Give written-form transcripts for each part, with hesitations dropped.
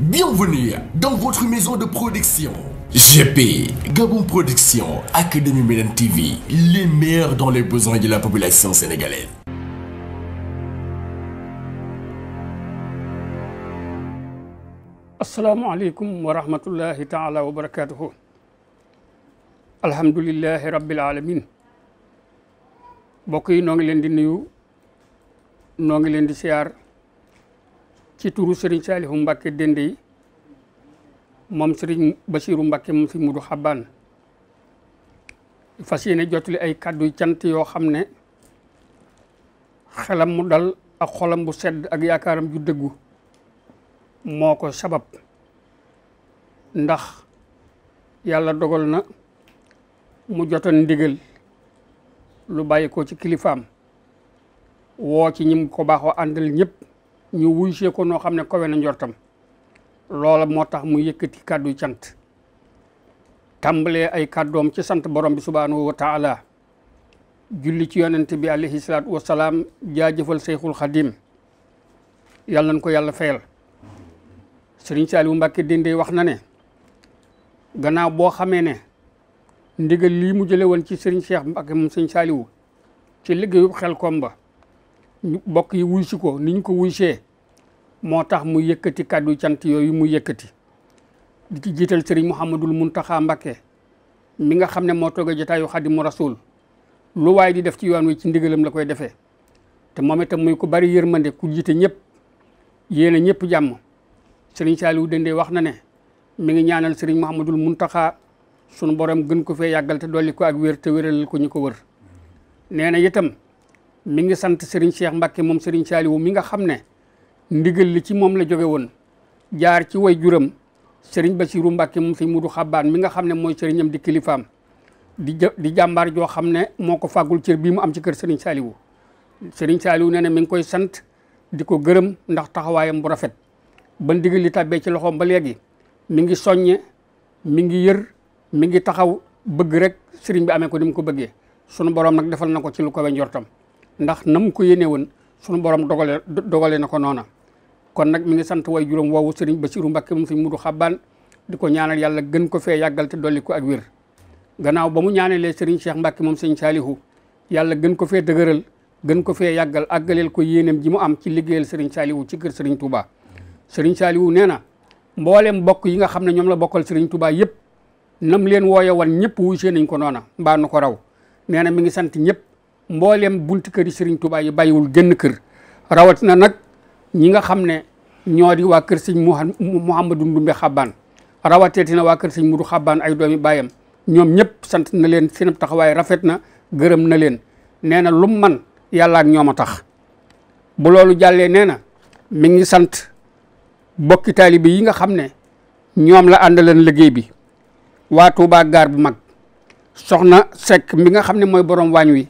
Bienvenue dans votre maison de production. GP, Gabon Production, Académie Médine TV, les meilleurs dans les besoins de la population sénégalaise. Assalamu alaikum wa rahmatullahi ta'ala wa barakatuhu. Alhamdulillahi rabbil alamin. Mbokk yi noo ngi leen di nuyu, noo ngi leen di siyaar ci turu Serigne Saliou Mbacké Dende yi moom Serigne Bassirou Mbacké moom fi Mudu Xabbaan fas yéene jotali ay kàddu cant yoo xam ne xelam mu dal ak xolam bu sedd ak yaakaaram ju dëggu moo ko sabab ndax yàlla dogal na mu jotoon ndigal lu bàyyi ko ci kilifaam woo ci ñim ko baaxoo àndal ñëpp ñu wuysee ko noo xam ne kawe na njortam loola moo tax mu yëkkati kàddu cant tàmbalee ay kàddoom ci sant borom bi subhaanahu wa taala julli ci yonent bi alayhi salaatu wa salaam jaajëfal Seyxul Xadim yàlla nañ ko yàlla fayal. Serigne Saliou Mbacké Dende wax na ne gannaaw boo xamee ne ndigal lii mu jële woon ci Serigne Cheikh Mbacké moom Serigne Saliou ci liggéeyu Xelkom ba bokk yi wuy si ko ni ñu ko wuysee moo tax mu yëkkati kàddu cant yooyu mu yëkkati di ci jiital Serigne Mouhamadul Mountakha Mbacké mi nga xam ne moo toog a jotaayu Xadimu Rasul lu waay di def ci yoon wi ci ndigalam la koy defee te moom itam muy ko bari yërmande ku jiite ñëpp yéene ñëpp jàmm. Serigne Saliou Dende wax na ne mi ngi ñaanal Serigne Mouhamadul Mountakha sunu borom gën ko fee yàggal te dolli ko ak wér te wéral ko ñu ko wër. nee na itam mi ngi sant Serigne Cheikh Mbacké moom Serigne Saliou mi nga xam ne ndigal li ci moom la jóge woon jaar ci way juram Serigne Bassirou Mbacké moom Serigne Mudu Xabbaan mi nga xam ne mooy sëriñam di kilifaam di jàmbaar joo xam ne moo ko fàggul cër bii mu am ci kër Serigne Saliou. Serigne Saliou nee na mi ngi koy sant di ko gërëm ndax taxawaayam bu rafet. ba ndigal li tàbbee ci loxoom ba léegi mi ngi soññe mi ngi yër mi ngi taxaw bëgg rek sëriñ bi amee ko ni mu ko bëggee sunu borom nag defal na ko ci lu ko we njortam ndax na mu ko yéene woon sunu borom dogale na ko noona. kon nag mi ngi sant way juróom woowu Serigne Bassirou Mbacké moom Serigne Mudu Xabbaan di ko ñaanal yàlla gën ko fee yàggal te dolli ko ak wér. gannaaw ba mu ñaanalee Serigne Cheikh Mbacké moom Serigne Saliou yàlla gën ko fee dëgëral gën ko fee yàggal àggaleel ko yéeneem ji mu am ci liggéeyal Serigne Saliou ci kër Serigne Touba. Serigne Saliou nee na mboolem mbokk yi nga xam ne ñoom la bokkal Serigne Touba yëpp nam leen wooye wan ñëpp wuysee nañ ko noona mbaa nu ko raw. nee na mi ngi sant ñëpp mboolem bunti kër yi Serigne Touba yi bàyyiwul génn kër rawatina nag ñi nga xam ne ñoo di waa kër Serigne Mouhamadou Ndumbe Xabbaan rawateetina waa kër Serigne Mudu Xabbaan ay doomi baayam ñoom ñëpp sant na leen seen taxawaay rafet na gërëm na leen. nee na lu man yàlla ak ñoom a tax bu loolu jàllee nee na mi ngi sant bokki taalibe yi nga xam ne ñoom la àndaleen liggéey bi waa Touba gaar bu mag soxna Seck mi nga xam ne mooy borom waañ wi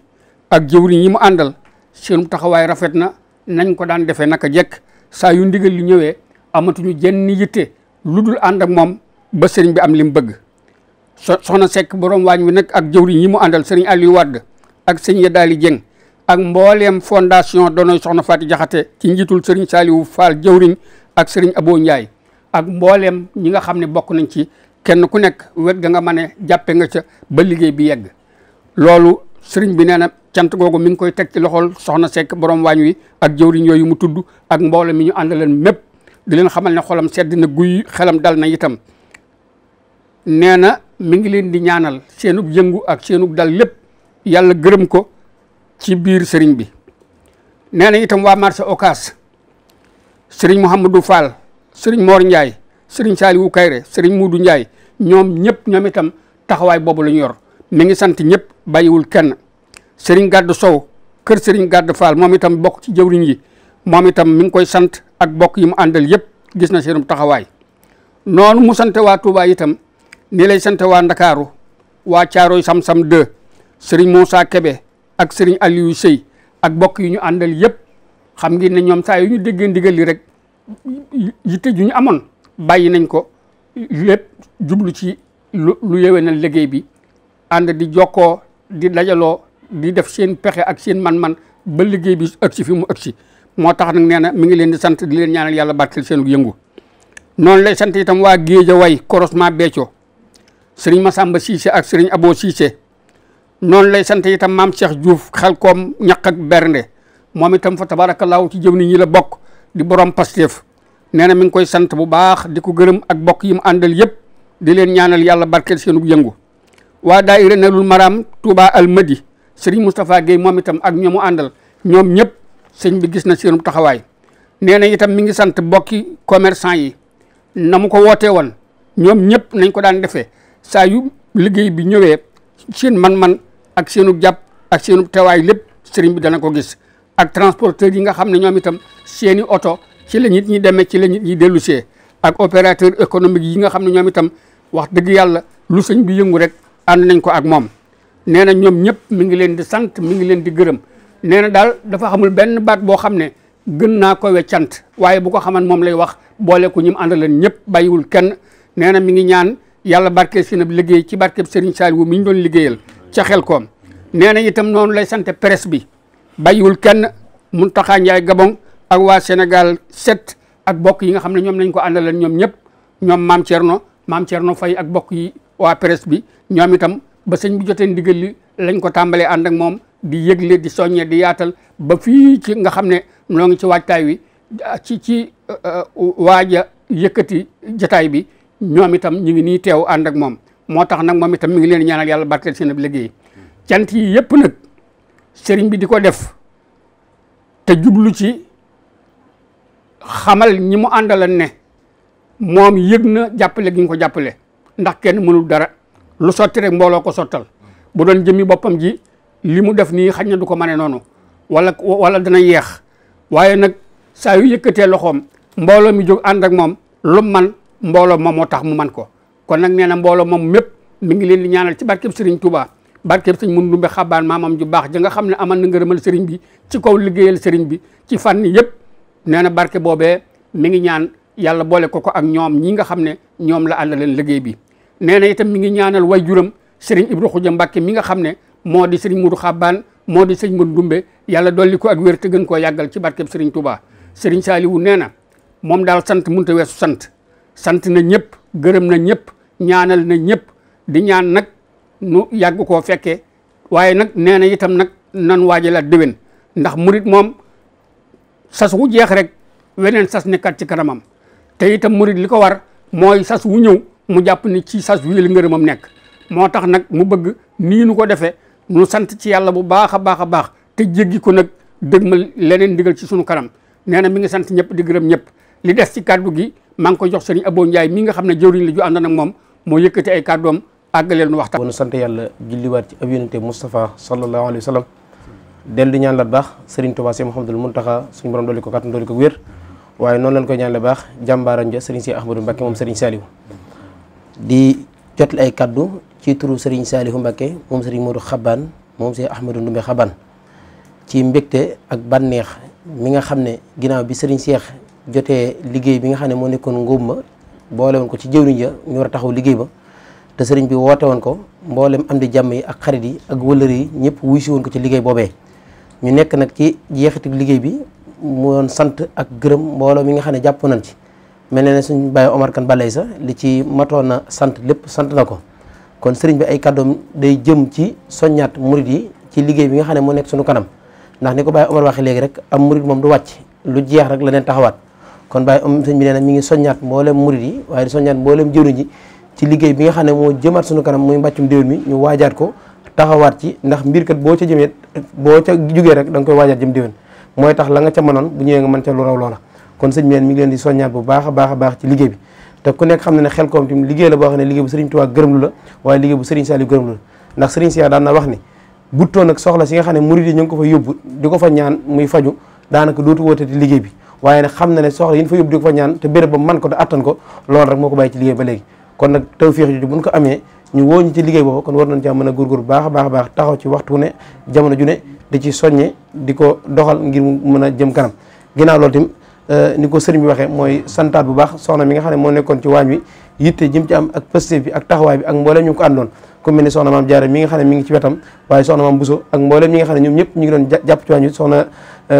ak jëwriñ yi mu àndal seen taxawaay rafet na nañ ko daan defee naka jekk saa yu ndigal li ñëwee amatuñu jenn yitte lu dul ànd ak moom ba sëriñ bi am li mu bëgg. soxna Seck borom waañ wi nag ak jëwriñ yi mu àndal sëriñ Aliou Wade ak sëñ Yadaali Dieng ak mbooleem fondation Donoy Soxna Faati Jaxate ci njiitul sëriñ Saliou Fall jëwriñ ak Serigne Abo Ndiaye ak mboolem ñi nga xam ne bokk nañ ci kenn ku nekk wet ga nga mën a jàppe nga ca ba liggéey bi yegg. loolu Serigne bi nee na cant googu mi ngi koy teg ci loxol soxna Seck borom waañ wi ak jëwriñ yooyu mu tudd ak mboolem mi ñu àndaleen mépp di leen xamal ne xolam sedd na guy xelam dal na itam. nee na mi ngi leen di ñaanal seenub yëngu ak seenub dal lépp yàlla gërëm ko ci biir Serigne bi. nee na itam waa marché Ocass Serigne Mouhamadou Fall Serigne Mor Ndiaye Serigne Saliou Kayre Serigne Moudou Ndiaye ñoom ñëpp ñoom itam taxawaay boobu la ñu yor mi ngi sant ñëpp bàyyiwul kenn. Serigne Gaddu Sow kër Serigne Gaddu Fall moom itam bokk ci jëwriñ yi moom itam mi ngi koy sant ak bokk yi mu àndal yëpp gis na seenum taxawaay. noonu mu sante waa Touba itam ni lay sante waa Ndakaaru waa Caaroy Sam-Sam 2 Serigne Moussa Kébé ak Serigne Aliou Sey ak bokk yi ñu àndal yëpp. xam ngeen ne ñoom saa yu ñu déggee ndigal li rek yitte ju ñu amoon bàyyi nañ ko lépp jublu ci lu yéwénal liggéey bi ànd di jokkoo di dajaloo di def seen pexe ak seen man-man ba liggéey bi ëgsi fi mu ëgsi moo tax nag nee na mi ngi leen di sant di leen ñaanal yàlla barkeel seenu yëngu. noonu lay sant itam waa Géejawaay croisement Béthio sëriñ Massamba Cissé ak sëriñ Abo Cissé. noonu lay sant itam maam Cheikh Diouf Xelkom ñaq ak bernde moom itam fa tabaarakallaahu ci jëw ni ñi la bokk di borom Pastef nee na mi ngi koy sant bu baax di ko gërëm ak bokk yi mu àndal yëpp di leen ñaanal yàlla barkeel seenu yëngu. waa daayira Nelul Maram Touba Almadi sëriñ Moustapha Guèye moom itam ak ñoomu àndal ñoom ñëpp sëñ bi gis na seenu taxawaay. nee na itam mi ngi sant bokki commerçant yi na mu ko wootee woon ñoom ñëpp nañ ko daan defee saa yu liggéey bi ñëwee seen man-man ak seenu jàpp ak seenu teewaay lépp sëriñ bi dana ko gis. ak transporteurs yi nga xam ne ñoom itam seeni oto ci la nit ñi demee ci la nit ñi dellu see ak opérateur économique yi nga xam ne ñoom itam wax dëgg yàlla lu sëñ bi yëngu rek ànd nañ ko ak moom. nee na ñoom ñëpp mi ngi leen di sant mi ngi leen di gërëm nee na daal dafa xamul benn baat boo xam ne gën naa ko weccant waaye bu ko xaman moom lay wax boole ko ñi mu àndaleen ñëpp bàyyiwul kenn. nee na mi ngi ñaan yàlla barkeel seen ab liggéey ci barkeb Serigne Saliou mi ñu doon liggéeyal ca Xelkom. nee na itam noonu lay sant presse bi bàyyiwul kenn Mountakha Ndiaye Gabon ak waa Sénégal 7 ak bokk yi nga xam ne ñoom lañ ko àndaleen ñoom ñëpp ñoom maam Thierno Faye ak bokk yi waa presse bi ñoom itam ba sëñ bi jotee ndigal li lañ ko tàmbalee ànd ak moom di yëgle di soññe di yaatal ba fii ci nga xam ne noo ngi ci waajtaay wi ci waaja yëkkati jataay bi ñoom itam ñu ngi nii teew ànd ak moom moo tax nag moom itam mi ngi leen ñaanal yàlla barkeel seen ab liggéey cant yi yëpp nag sëriñ bi di ko def te jublu ci xamal ñi mu àndalan ne moom yëg na jàppale gi ñu ko jàppale ndax kenn mënul dara lu sotti rek mbooloo ko sottal bu doon jëmi boppam ji li mu def nii xañ na du ko mane noonu wala dana yeex waaye nag saa yu yëkkatee loxoom mbooloo mi jóg ànd ak moom lu man mbooloo moom moo tax mu man ko kon nag nee na mbooloo moom mépp mi ngi leen di ñaanal ci barkeb Serigne Touba barkeb sëñ Moundumbe Xabaan maamam ju baax ja nga xam ne amal na ngërëmal Serigne bi ci kaw liggéeyal Serigne bi ci fànn yëpp nee na barke boobee mi ngi ñaan yàlla boole ko ak ñoom ñi nga xam ne ñoom la àndaleen liggéey bi. nee na itam mi ngi ñaanal way juram Serigne Ibra Xuja Mbàkke mi nga xam ne moo di Serigne Moudou Xabaan moo di sëñ Moundumbe yàlla dolli ko ak wér te gën koo yàggal ci barkeb Serigne Touba. Serigne Saliou nee na moom daal sant mënut a weesu sant na ñëpp gërëm na ñëpp ñaanal na ñëpp di ñaan nag nu yàgg koo fekkee waaye nag nee na itam nag nan waajalaat déwén ndax murit moom sas wu jeex rek weneen sas nekkat ci kanamam te itam murit li ko war mooy sas wu ñëw mu jàpp ni ci sas wi la ngërëmam nekk moo tax nag mu bëgg nii nu ko defee nu sant ci yàlla bu baax a baax a baax te jéggi ko nag dëgmal leneen ndigal ci sunu kanam nee na mi ngi sant ñëpp di gërëm ñëpp li des ci kàddu gi maa ngi koy jox sëriñ Abo Ndiaye mi nga xam ne jëwriñ la ju ànd nag moom moo yëkkati ay kàddoom àggaleel nu waxtaan. nu sant yàlla julliwaat ci ab yonente Moustapha sallallahu alayhi wa sallam dellu di ñaan la baax Serigne Touba Cheikh Mouhamadoul Mountakha suñu borom dolli ko kàttan dolli ko wér waaye noonu lañ koy ñaan la baax jàmbaaram ja Serigne Cheikh Ahmadou Mbacké moom Serigne Saliou di jotli ay kaddu ci turu Serigne Saliou Mbacké moom Serigne Modou Xabaan moom Cheikh Ahmadou Ndoumbe Xabaan ci mbégte ak bànneex mi nga xam ne ginnaaw bi Serigne Cheikh jotee liggéey bi nga xam ne moo nekkoon ngóob ma boole woon ko ci jëwriñ ja ñu war a taxaw liggéey ba te sëriñ bi woote woon ko mboolem am di jàmm yi ak xarit yi ak wëllër yi ñëpp wuy si woon ko ci liggéey boobee ñu nekk nag ci jeexitu liggéey bi mu doon sant ak gërëm mbooloo mi nga xam ne jàpp nañ ci mel ne suñ bàyyi Omar Kan balay sa li ci matoon na sant lépp sant na ko kon sëriñ bi ay kàddoom day jëm ci soññaat murid yi ci liggéey bi nga xam ne moo nekk suñu kanam ndax ni ko bàyyi Omar waxee léegi rek am murid moom du wàcc lu jeex rek la neen taxawaat kon bàyyi sëñ bi nee na mi ngi soññaat mboolem murid yi waaye di soññaat mboolem jëwriñ ji ci liggéey bi nga xam ne moo jëmaat suñu kanam muy mbàccum déwén mi ñu waajaat ko taxawaat ci ndax mbir kat boo ca jëmee boo ca jugee rek da nga koy waajaat jëm déwén mooy tax la nga ca mënoon bu ñëwee nga mën ca lu raw loola kon sëñ bi mi ngi leen di soññaat bu baax a baax a baax ci liggéey bi te ku nekk xam ne ne Xelkom tim liggéey la boo xam ne liggéey bu Serigne Touba gërëm lu la waaye liggéey bu Serigne Saliou gërëm lu la ndax Serigne Cheikh daan na wax ni buttoon ak soxla si nga xam ne murid yi ñu ngi ko fa yóbbu di ko fa ñaan muy faju daanaka dootu wootati liggéey bi waaye nag xam na ne soxla yi ñu fa yóbbu di ko fa ñaan te béréb ba man ko te attan ko loolu rek moo ko bàyyi ci liggéey ba léegi kon nag tawfeex ji buñ ko amee ñu woo ñu ci liggéey boobu kon war nañ caa mën a góorgóor bu baax a baax a baax taxaw ci waxtu ne jamono ju ne di ci soññe di ko doxal ngir mu mën a jëm kanam ginnaaw loolu tim ni ko sëriñ bi waxee mooy santaat bu baax soxna mi nga xam ne moo nekkoon ci waañ wi yitte jëm ci am ak pëste bi ak taxawaay bi ak mbooleem ñu ko àndoon ku mel ni soxna maam Jaara mi nga xam ne mi ngi ci wetam waaye soxna maam Bousso ak mboolem ñi nga xam ne ñoom ñëpp ñu ngi doon jàpp ci wàññi soxna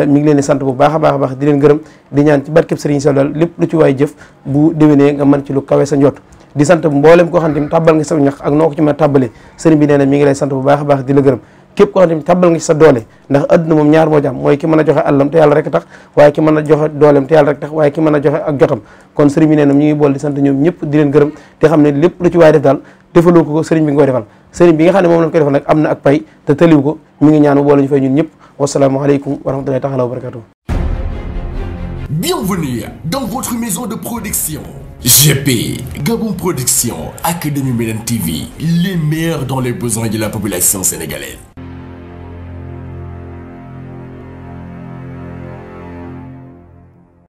mi ngi leen di sant bu baax a baax di leen gërëm di ñaan ci barkeb Serigne Sall daal lépp lu ci waay jëf bu déwénee nga mën ci lu kawe sa njot di sant mboolem koo xam ne tàbbal nga sa ñax ak noo ko ci mën a tàbbalee sëriñ bi nee na mi ngi lay sant bu baax a baax di la gërëm képp koo xam ne tàbbal nga ci sa doole ndax adduna moom ñaar moo ci am mooy ki mën a joxe àllam te yàlla rek tax waaye ki mën a joxe dooleem te yàlla rek tax waaye ki mën a joxe ak jotam kon sëriñ bi nee na ñu ngi bool di sant ñoom ñëpp di leen gërëm te xam ne lépp lu ci waay def daal defaloo ko sëriñ bi nga koy defal sëriñ bi nga xam ne moom lañ koy defal nag am na ak pay te tëliw ko mi ngi ñaan boole ñu fay ñun ñëpp wasalaamu aleykum wa rahmatullahi taala wa barakatuh. Bienvenue dans votre maison de production. GP, Gabon Production, Académie Médine TV, les meilleurs dans les besoins de la population sénégalaise.